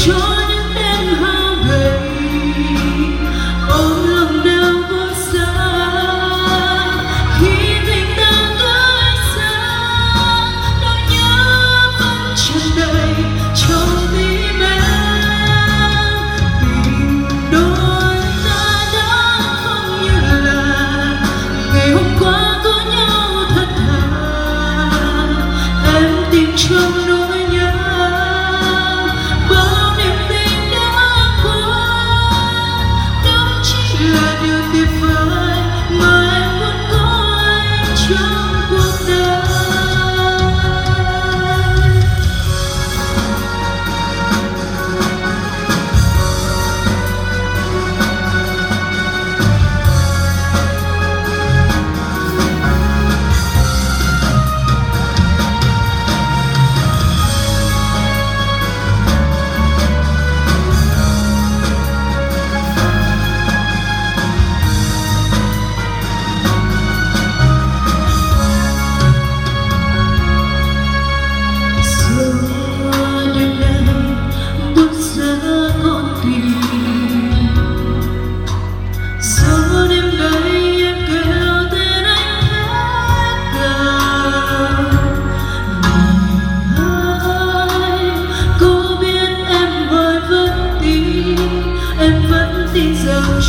cho những đêm hao gầy ôm lòng đau vô giá. Khi tình ta tới xa, nỗi nhớ vẫn tràn đầy trong tim em. Tình đôi ta đã không như là ngày hôm qua có nhau thật thà. Em tìm trong nỗi nhớ bao niềm tin đã qua. Đó chỉ là điều tuyệt vời mà em muốn có anh trong cuộc đời.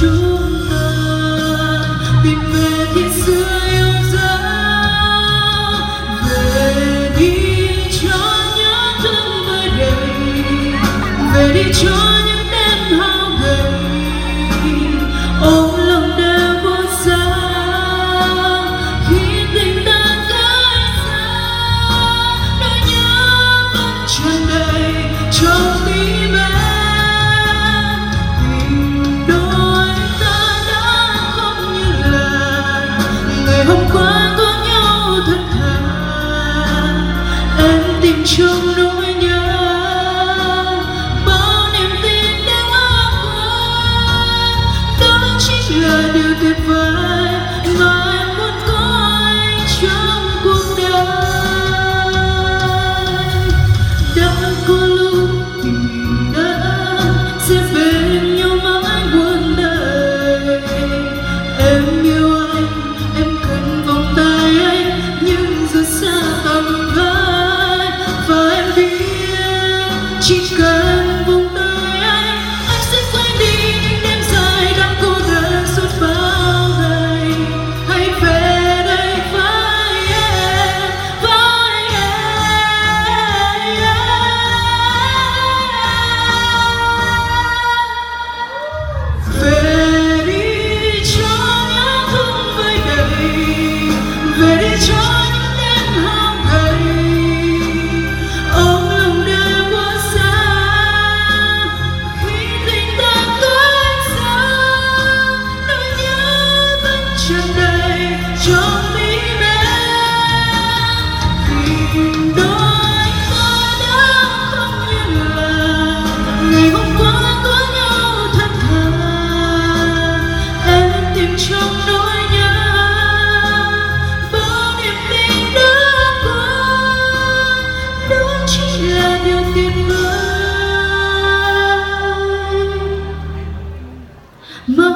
Chúng ta tìm về thiên xưa yêu dấu, về đi cho nhớ thương vơi đầy, về đi cho những đêm hao gầy ôm lòng đau vô giá. Khi tình ta cách xa, nỗi nhớ vẫn tràn đầy trong tim em. Hôm qua có nhau thật thà, em tìm trong nỗi nhớ bao niềm tin đã qua. Đó chính là điều tuyệt vời mà em muốn có anh trong cuộc đời. Đã có lúc tình đã sẽ bên nhau mãi muôn đời. Em yêu anh, em cần vòng tay anh, nhưng giờ xa tầm vai. Và em biết chỉ cần vòng tay anh sẽ quên đi những đêm dài đã cô đơn suốt bao ngày. Hãy về đây với em, với em. Về đi cho nhớ thương vơi đầy, về đi cho những đêm hao gầy ôm lòng đau vô giá. Khi tình ta cách xa, nỗi nhớ vẫn tràn đầy trong tim em. Tình đôi ta đã không như là ngày hôm qua có nhau thật thà. Em tìm trong nỗi nhớ bao niềm tin đã qua. Đó chỉ là điều tuyệt vời mà